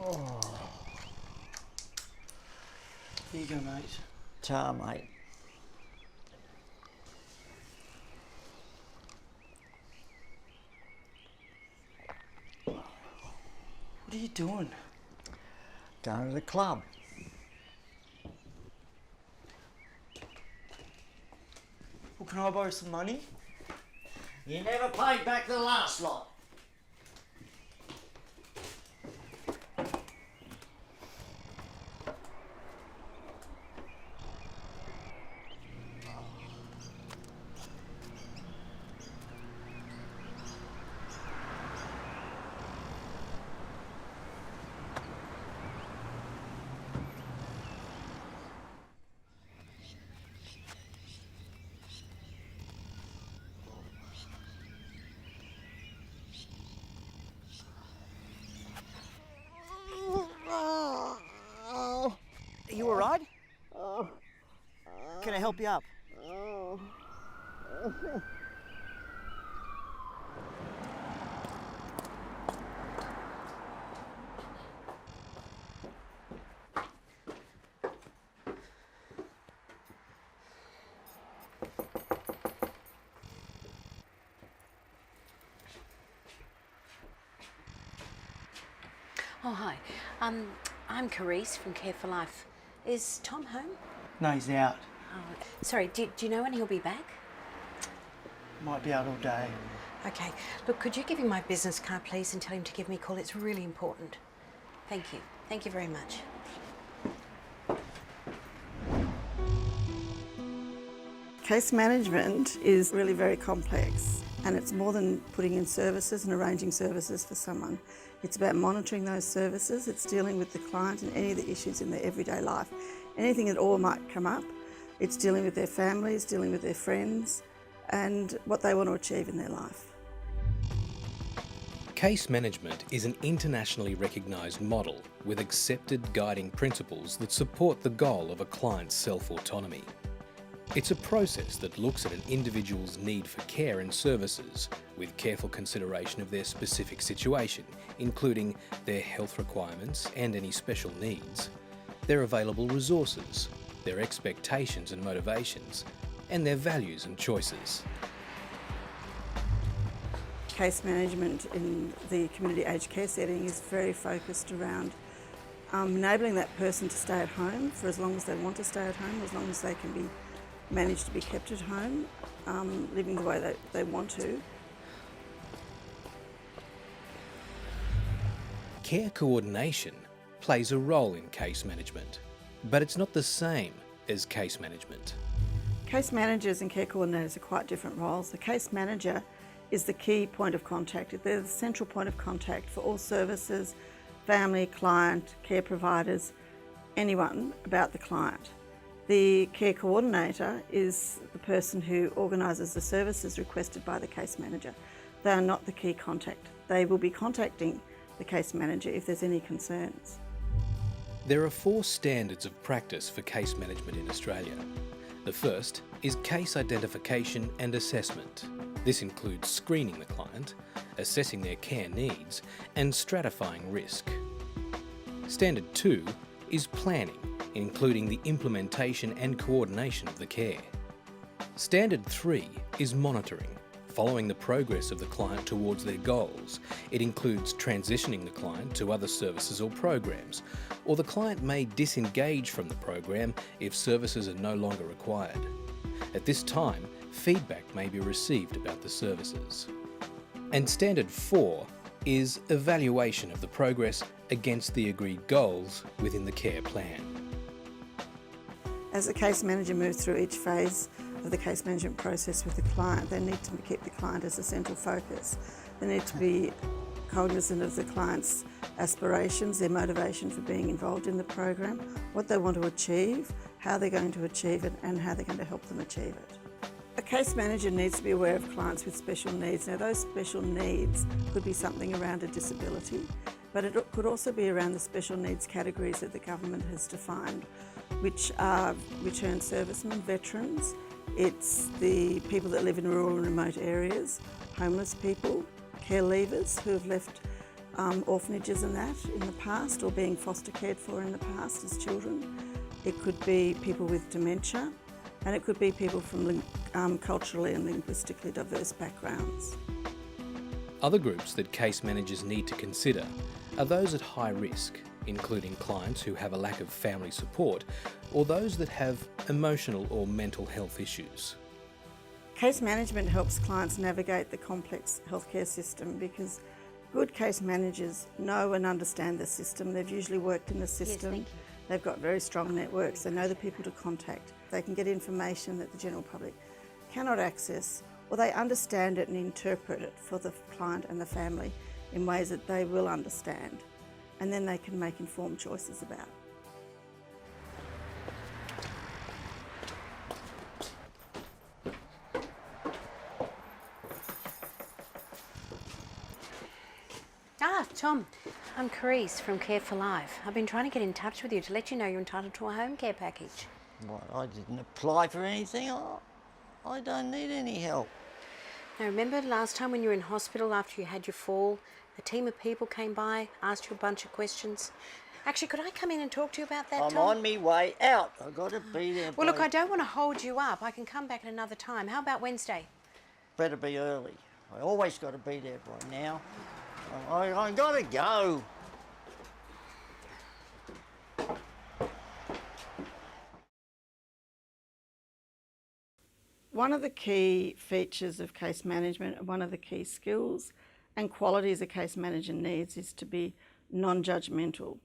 Here you go, mate. Ta, mate. What are you doing? Going to the club. Well, can I borrow some money? You never paid back the last lot. Are you alright? Can I help you up? Oh, hi. I'm Carice from Care for Life. Is Tom home? No, he's out. Oh, sorry, do you know when he'll be back? Might be out all day. Okay. Look, could you give him my business card, please, and tell him to give me a call? It's really important. Thank you. Thank you very much. Case management is really very complex, and it's more than putting in services and arranging services for someone. It's about monitoring those services, it's dealing with the client and any of the issues in their everyday life. Anything at all might come up. It's dealing with their families, dealing with their friends, and what they want to achieve in their life. Case management is an internationally recognised model with accepted guiding principles that support the goal of a client's self-autonomy. It's a process that looks at an individual's need for care and services with careful consideration of their specific situation, including their health requirements and any special needs, their available resources, their expectations and motivations, and their values and choices. Case management in the community aged care setting is very focused around enabling that person to stay at home for as long as they want to stay at home, as long as they can be managed to be kept at home, living the way they want to. Care coordination plays a role in case management, but it's not the same as case management. Case managers and care coordinators are quite different roles. The case manager is the key point of contact. They're the central point of contact for all services, family, client, care providers, anyone about the client. The care coordinator is the person who organises the services requested by the case manager. They are not the key contact. They will be contacting the case manager if there's any concerns. There are 4 standards of practice for case management in Australia. The first is case identification and assessment. This includes screening the client, assessing their care needs, and stratifying risk. Standard 2 is planning, including the implementation and coordination of the care. Standard 3 is monitoring, following the progress of the client towards their goals. It includes transitioning the client to other services or programs, or the client may disengage from the program if services are no longer required. At this time, feedback may be received about the services. And Standard 4 is evaluation of the progress against the agreed goals within the care plan. As the case manager moves through each phase of the case management process with the client, they need to keep the client as a central focus. They need to be cognizant of the client's aspirations, their motivation for being involved in the program, what they want to achieve, how they're going to achieve it, and how they're going to help them achieve it. A case manager needs to be aware of clients with special needs. Now, those special needs could be something around a disability, but it could also be around the special needs categories that the government has defined, which are returned servicemen, veterans, it's the people that live in rural and remote areas, homeless people, care leavers who have left orphanages and that in the past, or being foster cared for in the past as children. It could be people with dementia, and it could be people from culturally and linguistically diverse backgrounds. Other groups that case managers need to consider are those at high risk, including clients who have a lack of family support or those that have emotional or mental health issues. Case management helps clients navigate the complex healthcare system because good case managers know and understand the system. They've usually worked in the system. thank you. They've got very strong networks. They know the people to contact. They can get information that the general public cannot access, or they understand it and interpret it for the client and the family in ways that they will understand, and then they can make informed choices about. Ah, Tom, I'm Carice from Care for Life. I've been trying to get in touch with you to let you know you're entitled to a home care package. What, I didn't apply for anything. I don't need any help. Now, remember last time when you were in hospital after you had your fall, a team of people came by, asked you a bunch of questions? Actually, could I come in and talk to you about that, I'm Tom? on me way out. I've got to be there. Well, look, I don't want to hold you up. I can come back at another time. How about Wednesday? Better be early. I always got to be there by now. I got to go. One of the key features of case management, one of the key skills and qualities a case manager needs is to be non-judgmental,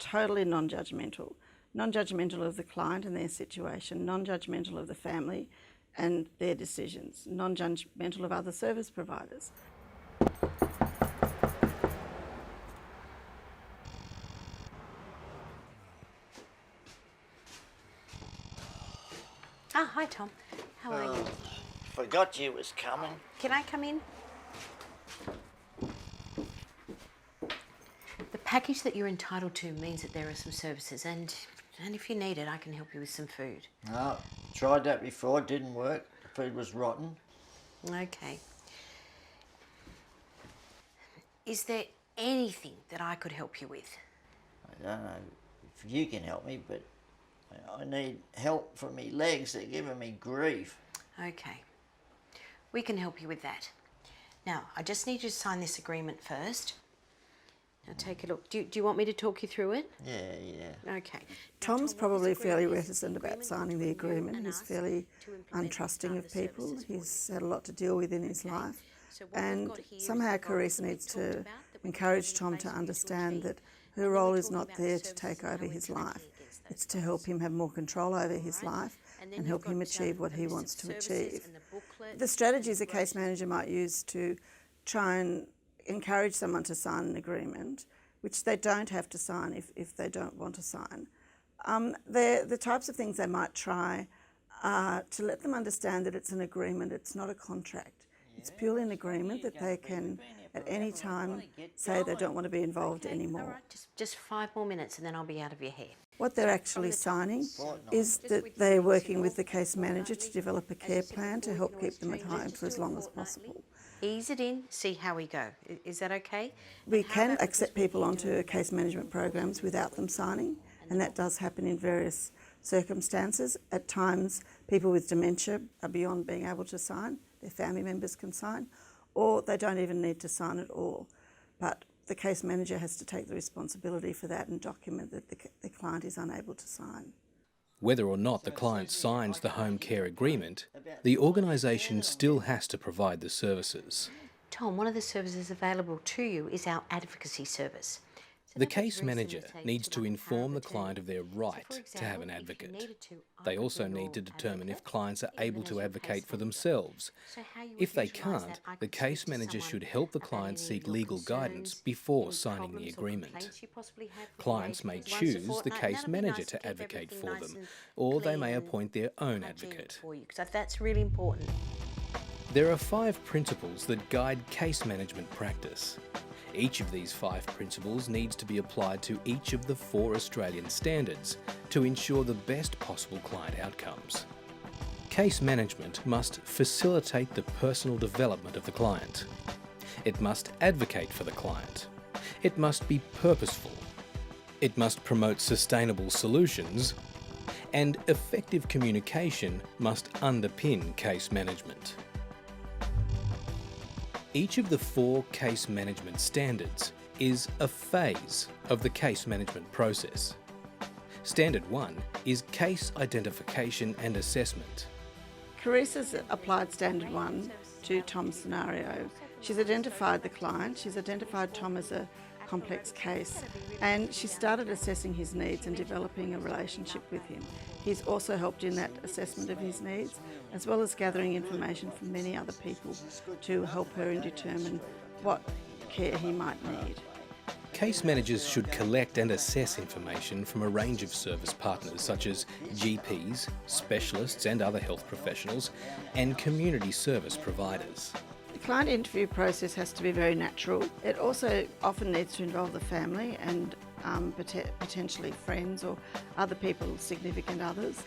totally non-judgmental. Non-judgmental of the client and their situation, non-judgmental of the family and their decisions, non-judgmental of other service providers. Ah, hi, Tom. How are you? Forgot you was coming. Can I come in? The package that you're entitled to means that there are some services, and if you need it, I can help you with some food. No, tried that before. It didn't work. The food was rotten. Okay. Is there anything that I could help you with? I don't know if you can help me, but I need help for me legs. They're giving me grief. Okay. We can help you with that. Now, I just need you to sign this agreement first. Now, take a look. Do you want me to talk you through it? Yeah. Okay. Tom's probably fairly reticent about signing the agreement. He's fairly untrusting of people. He's had a lot to deal with in his life. And somehow Carice needs to encourage Tom to understand that her role is not there to take over his life. It's to help him have more control over his life and help him achieve what he wants to achieve. The strategies a case manager might use to try and encourage someone to sign an agreement, which they don't have to sign if they don't want to sign. The types of things they might try are to let them understand that it's an agreement, it's not a contract. It's purely an agreement that they can at any time say they don't want to be involved anymore. All right, just 5 more minutes and then I'll be out of your hair. What they're actually signing is that they're working with the case manager to develop a care plan to help keep them at home for as long as possible. Ease it in, see how we go. Is that okay? We can accept people onto case management programs without them signing, and that does happen in various circumstances. At times, people with dementia are beyond being able to sign. Their family members can sign, or they don't even need to sign at all. But the case manager has to take the responsibility for that and document that the client is unable to sign. Whether or not the client signs the home care agreement, the organisation still has to provide the services. Tom, one of the services available to you is our advocacy service. The case manager needs to inform the client of their right to have an advocate. They also need to determine if clients are able to advocate for themselves. If they can't, the case manager should help the client seek legal guidance before signing the agreement. Clients may choose the case manager to advocate for them, or they may appoint their own advocate. So that's really important. There are 5 principles that guide case management practice. Each of these 5 principles needs to be applied to each of the 4 Australian standards to ensure the best possible client outcomes. Case management must facilitate the personal development of the client. It must advocate for the client. It must be purposeful. It must promote sustainable solutions, and effective communication must underpin case management. Each of the 4 case management standards is a phase of the case management process. Standard 1 is case identification and assessment. Carissa's applied Standard 1 to Tom's scenario. She's identified the client, she's identified Tom as a complex case, and she started assessing his needs and developing a relationship with him. He's also helped in that assessment of his needs, as well as gathering information from many other people to help her determine what care he might need. Case managers should collect and assess information from a range of service partners such as GPs, specialists and other health professionals, and community service providers. The client interview process has to be very natural. It also often needs to involve the family and potentially friends or other people, significant others.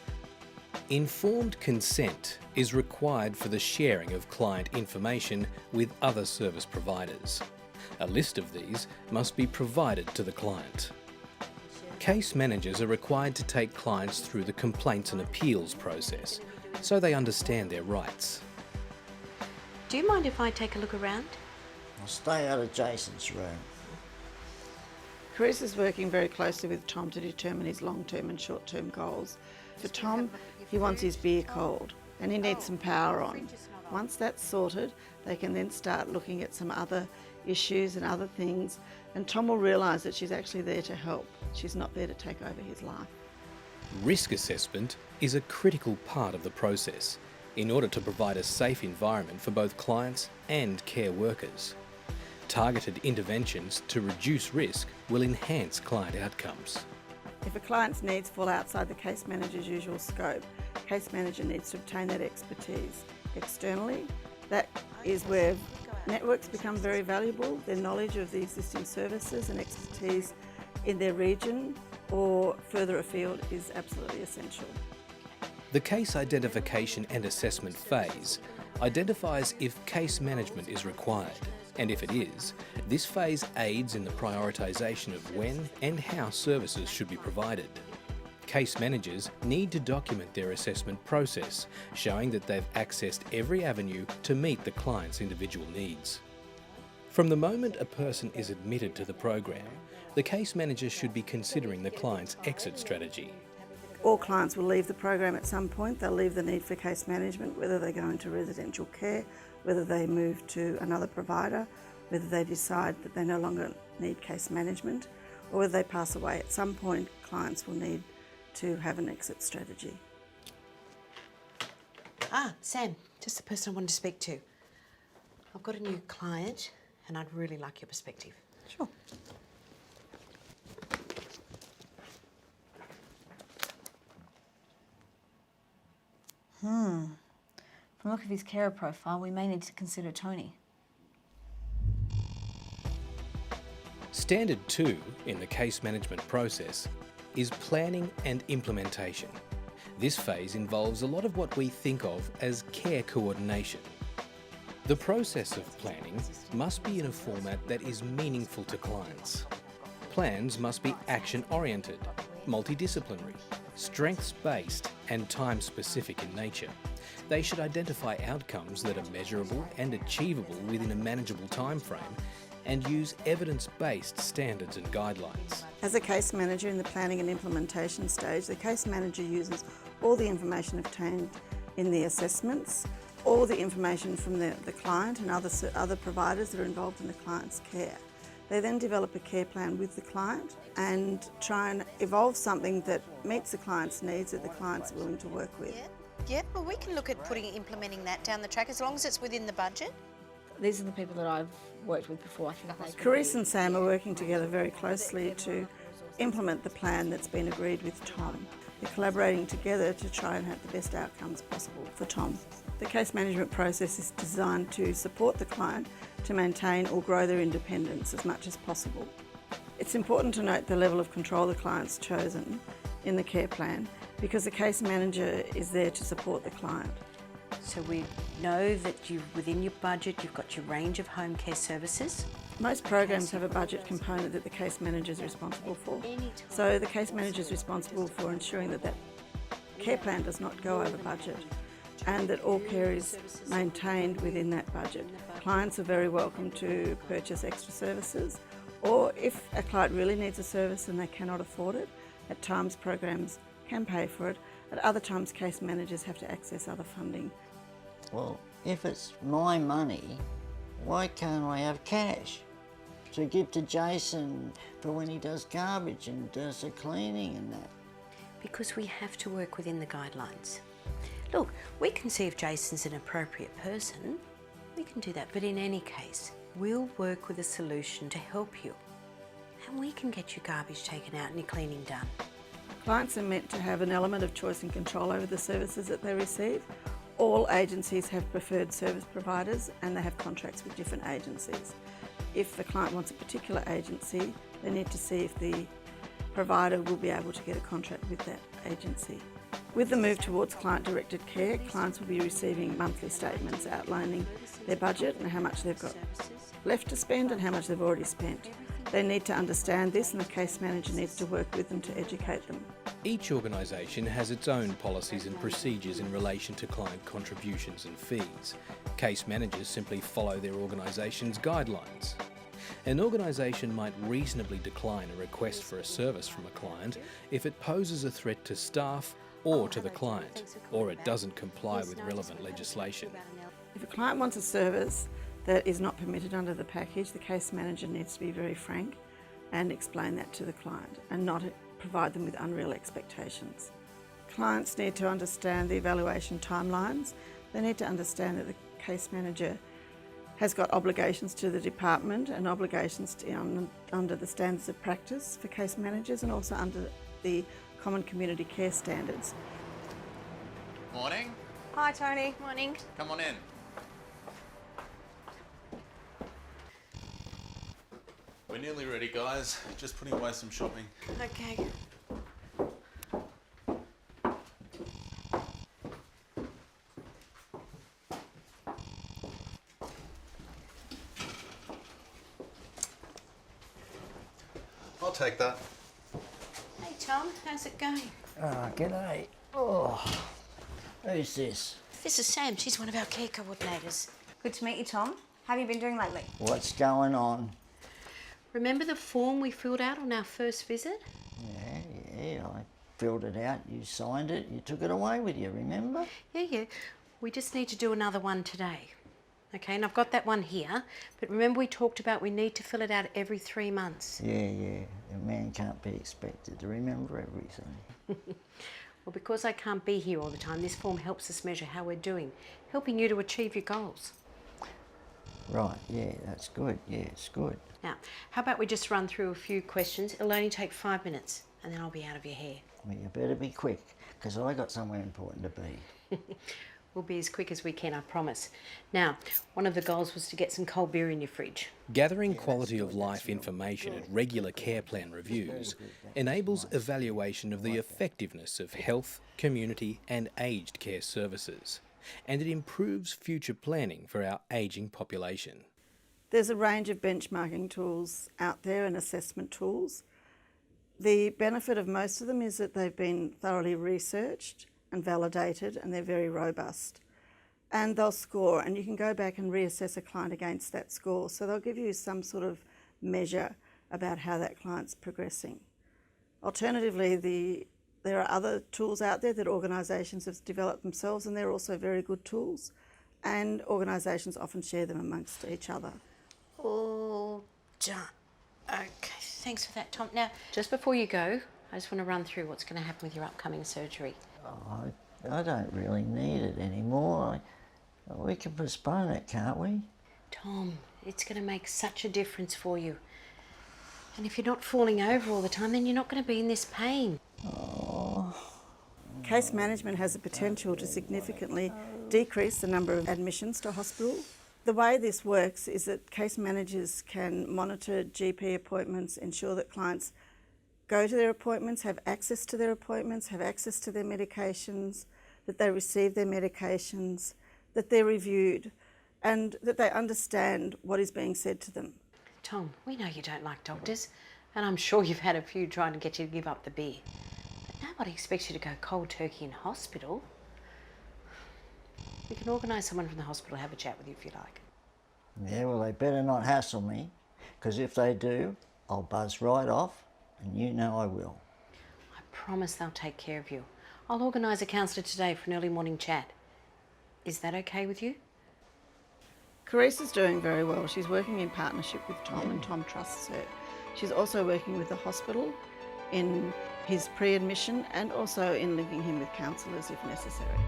Informed consent is required for the sharing of client information with other service providers. A list of these must be provided to the client. Case managers are required to take clients through the complaints and appeals process so they understand their rights. Do you mind if I take a look around? I'll stay out of Jason's room. Carissa's working very closely with Tom to determine his long-term and short-term goals. For Tom, he wants his beer cold and he needs some power on. Once that's sorted, they can then start looking at some other issues and other things, and Tom will realise that she's actually there to help. She's not there to take over his life. Risk assessment is a critical part of the process in order to provide a safe environment for both clients and care workers. Targeted interventions to reduce risk will enhance client outcomes. If a client's needs fall outside the case manager's usual scope, case manager needs to obtain that expertise externally. That is where networks become very valuable. Their knowledge of the existing services and expertise in their region or further afield is absolutely essential. The case identification and assessment phase identifies if case management is required, and if it is, this phase aids in the prioritisation of when and how services should be provided. Case managers need to document their assessment process, showing that they've accessed every avenue to meet the client's individual needs. From the moment a person is admitted to the program, the case manager should be considering the client's exit strategy. All clients will leave the program at some point. They'll leave the need for case management, whether they go into residential care, whether they move to another provider, whether they decide that they no longer need case management, or whether they pass away. At some point, clients will need to have an exit strategy. Ah, Sam, just the person I wanted to speak to. I've got a new client and I'd really like your perspective. Sure. From the look of his carer profile, we may need to consider Tony. Standard 2 in the case management process is planning and implementation. This phase involves a lot of what we think of as care coordination. The process of planning must be in a format that is meaningful to clients. Plans must be action-oriented, multidisciplinary, strengths-based and time-specific in nature. They should identify outcomes that are measurable and achievable within a manageable time frame and use evidence-based standards and guidelines. As a case manager in the planning and implementation stage, the case manager uses all the information obtained in the assessments, all the information from the client and other providers that are involved in the client's care. They then develop a care plan with the client and try and evolve something that meets the client's needs, that the client's willing to work with. Yeah, well, we can look at implementing that down the track as long as it's within the budget. These are the people that I've worked with before. I think they could Carissa and Sam are working together very closely to implement the plan that's been agreed with Tom. They're collaborating together to try and have the best outcomes possible for Tom. The case management process is designed to support the client to maintain or grow their independence as much as possible. It's important to note the level of control the client's chosen in the care plan because the case manager is there to support the client. So we know that within your budget, you've got your range of home care services. Most programs have a budget component that the case manager is responsible for. So the case manager is responsible for ensuring that that care plan does not go over budget and that all care is maintained within that budget. Clients are very welcome to purchase extra services, or if a client really needs a service and they cannot afford it, at times programs can pay for it. At other times case managers have to access other funding. Well, if it's my money, why can't I have cash to give to Jason for when he does garbage and does the cleaning and that? Because we have to work within the guidelines. Look, we can see if Jason's an appropriate person. We can do that, but in any case, we'll work with a solution to help you. And we can get your garbage taken out and your cleaning done. Clients are meant to have an element of choice and control over the services that they receive. All agencies have preferred service providers and they have contracts with different agencies. If the client wants a particular agency, they need to see if the provider will be able to get a contract with that agency. With the move towards client-directed care, clients will be receiving monthly statements outlining their budget and how much they've got left to spend and how much they've already spent. They need to understand this and the case manager needs to work with them to educate them. Each organisation has its own policies and procedures in relation to client contributions and fees. Case managers simply follow their organisation's guidelines. An organisation might reasonably decline a request for a service from a client if it poses a threat to staff or to the client, or it doesn't comply with relevant legislation. If a client wants a service that is not permitted under the package, the case manager needs to be very frank and explain that to the client and not provide them with unreal expectations. Clients need to understand the evaluation timelines. They need to understand that the case manager has got obligations to the department and obligations under the standards of practice for case managers and also under the Common Community Care Standards. Morning. Hi, Tony. Morning. Come on in. We're nearly ready, guys. Just putting away some shopping. Okay. I'll take that. Hey Tom, how's it going? Ah, g'day. Oh, who's this? This is Sam. She's one of our care coordinators. Good to meet you, Tom. How have you been doing lately? What's going on? Remember the form we filled out on our first visit? Yeah, I filled it out, you signed it, you took it away with you, remember? Yeah. We just need to do another one today. Okay, and I've got that one here, but remember we talked about we need to fill it out every 3 months. Yeah, a man can't be expected to remember everything. Well, because I can't be here all the time, this form helps us measure how we're doing, helping you to achieve your goals. Right, yeah, that's good, yeah, it's good. Now, how about we just run through a few questions? It'll only take 5 minutes, and then I'll be out of your hair. Well, you better be quick, because I got somewhere important to be. We'll be as quick as we can, I promise. Now, one of the goals was to get some cold beer in your fridge. Gathering quality of life information at regular care plan reviews enables evaluation of the effectiveness of health, community and aged care services, and it improves future planning for our ageing population. There's a range of benchmarking tools out there and assessment tools. The benefit of most of them is that they've been thoroughly researched and validated and they're very robust. And they'll score and you can go back and reassess a client against that score. So they'll give you some sort of measure about how that client's progressing. Alternatively, there are other tools out there that organisations have developed themselves and they're also very good tools and organisations often share them amongst each other. All done. Okay, thanks for that, Tom. Now, Just before you go, I just want to run through what's going to happen with your upcoming surgery. Oh, I don't really need it anymore. We can postpone it, can't we? Tom, it's going to make such a difference for you. And if you're not falling over all the time, then you're not going to be in this pain. Case management has the potential to significantly decrease the number of admissions to hospital. The way this works is that case managers can monitor GP appointments, ensure that clients go to their appointments, have access to their appointments, have access to their medications, that they receive their medications, that they're reviewed, and that they understand what is being said to them. Tom, we know you don't like doctors, and I'm sure you've had a few trying to get you to give up the beer. But nobody expects you to go cold turkey in hospital. We can organise someone from the hospital to have a chat with you if you like. Yeah, well, they better not hassle me, because if they do, I'll buzz right off, and you know I will. I promise they'll take care of you. I'll organise a counsellor today for an early morning chat. Is that okay with you? Carice is doing very well. She's working in partnership with Tom and Tom trusts her. She's also working with the hospital in his pre-admission and also in linking him with counsellors if necessary.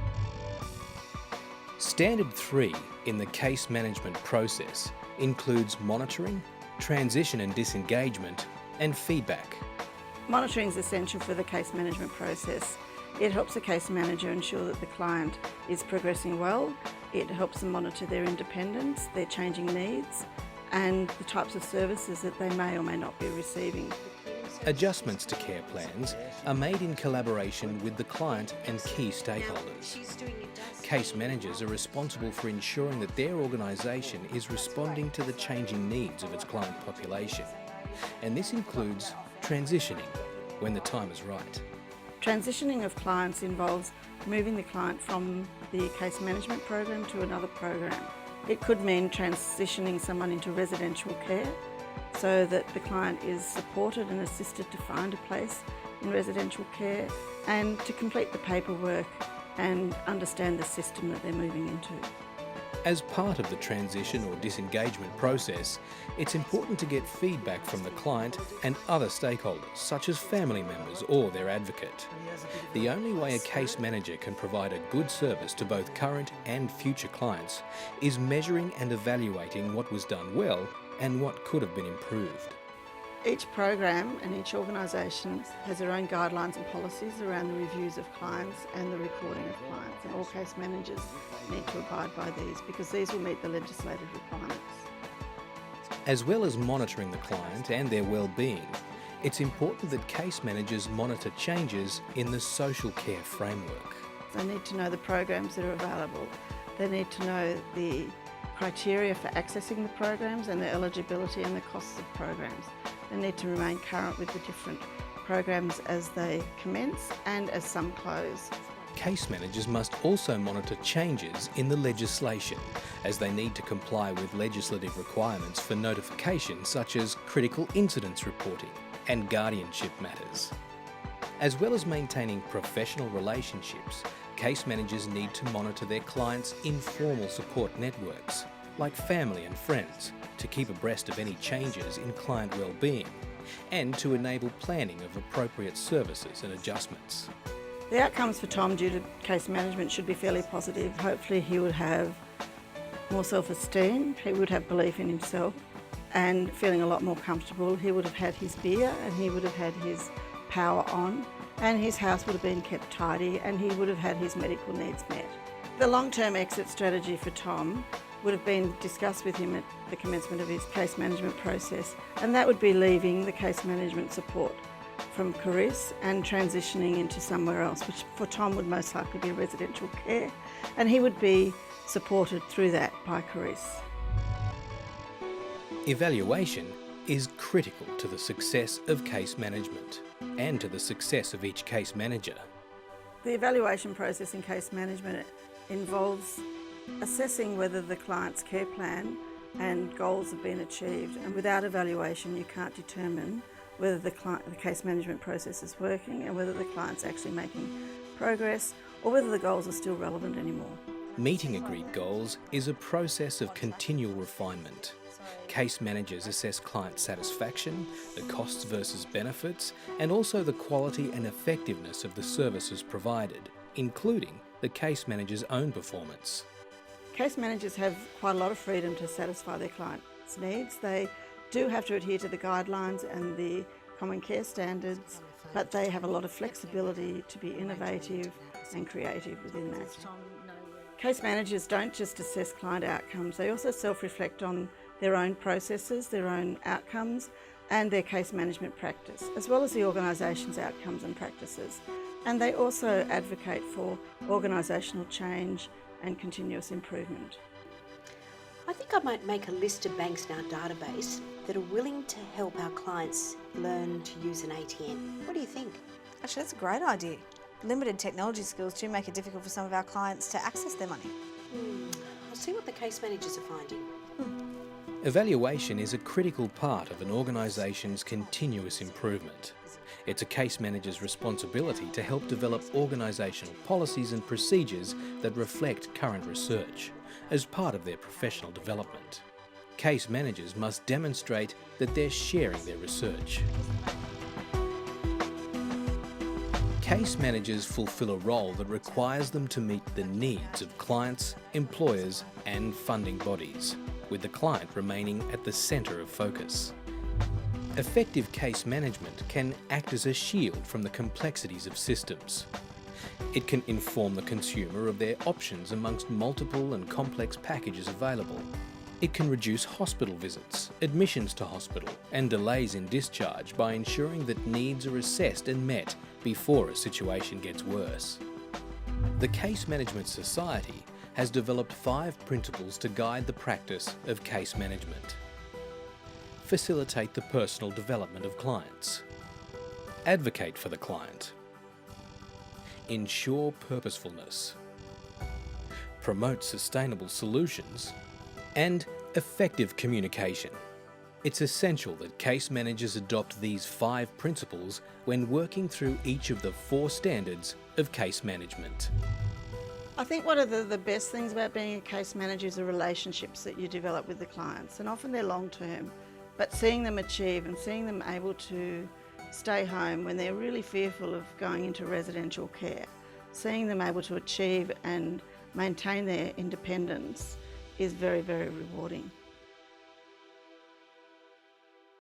Standard 3 in the case management process includes monitoring, transition and disengagement, and feedback. Monitoring is essential for the case management process. It helps the case manager ensure that the client is progressing well. It helps them monitor their independence, their changing needs, and the types of services that they may or may not be receiving. Adjustments to care plans are made in collaboration with the client and key stakeholders. Case managers are responsible for ensuring that their organisation is responding to the changing needs of its client population. And this includes transitioning when the time is right. Transitioning of clients involves moving the client from the case management program to another program. It could mean transitioning someone into residential care so that the client is supported and assisted to find a place in residential care and to complete the paperwork and understand the system that they're moving into. As part of the transition or disengagement process, it's important to get feedback from the client and other stakeholders, such as family members or their advocate. The only way a case manager can provide a good service to both current and future clients is measuring and evaluating what was done well and what could have been improved. Each program and each organisation has their own guidelines and policies around the reviews of clients and the recording of clients, and all case managers need to abide by these because these will meet the legislative requirements. As well as monitoring the client and their well-being, it's important that case managers monitor changes in the social care framework. They need to know the programs that are available. They need to know the criteria for accessing the programs and the eligibility and the costs of programs. They need to remain current with the different programs as they commence and as some close. Case managers must also monitor changes in the legislation, as they need to comply with legislative requirements for notification such as critical incidents reporting and guardianship matters. As well as maintaining professional relationships, case managers need to monitor their clients' informal support networks, like family and friends, to keep abreast of any changes in client well-being and to enable planning of appropriate services and adjustments. The outcomes for Tom due to case management should be fairly positive. Hopefully he would have more self-esteem, he would have belief in himself and feeling a lot more comfortable. He would have had his beer and he would have had his power on and his house would have been kept tidy and he would have had his medical needs met. The long-term exit strategy for Tom would have been discussed with him at the commencement of his case management process, and that would be leaving the case management support from Carice and transitioning into somewhere else, which for Tom would most likely be residential care, and he would be supported through that by Carice. Evaluation is critical to the success of case management and to the success of each case manager. The evaluation process in case management involves assessing whether the client's care plan and goals have been achieved, and without evaluation you can't determine whether the case management process is working and whether the client's actually making progress or whether the goals are still relevant anymore. Meeting agreed goals is a process of continual refinement. Case managers assess client satisfaction, the costs versus benefits, and also the quality and effectiveness of the services provided, including the case manager's own performance. Case managers have quite a lot of freedom to satisfy their clients' needs. They do have to adhere to the guidelines and the common care standards, but they have a lot of flexibility to be innovative and creative within that. Case managers don't just assess client outcomes, they also self-reflect on their own processes, their own outcomes and their case management practice, as well as the organisation's outcomes and practices. And they also advocate for organisational change and continuous improvement. I think I might make a list of banks in our database that are willing to help our clients learn to use an ATM. What do you think? Actually, that's a great idea. Limited technology skills do make it difficult for some of our clients to access their money. I'll see what the case managers are finding. Evaluation is a critical part of an organisation's continuous improvement. It's a case manager's responsibility to help develop organisational policies and procedures that reflect current research as part of their professional development. Case managers must demonstrate that they're sharing their research. Case managers fulfil a role that requires them to meet the needs of clients, employers and funding bodies, with the client remaining at the centre of focus. Effective case management can act as a shield from the complexities of systems. It can inform the consumer of their options amongst multiple and complex packages available. It can reduce hospital visits, admissions to hospital, and delays in discharge by ensuring that needs are assessed and met before a situation gets worse. The Case Management Society has developed 5 principles to guide the practice of case management. Facilitate the personal development of clients. Advocate for the client. Ensure purposefulness. Promote sustainable solutions. And effective communication. It's essential that case managers adopt these 5 principles when working through each of the 4 standards of case management. I think one of the best things about being a case manager is the relationships that you develop with the clients, and often they're long term, but seeing them achieve and seeing them able to stay home when they're really fearful of going into residential care, seeing them able to achieve and maintain their independence is very, very rewarding.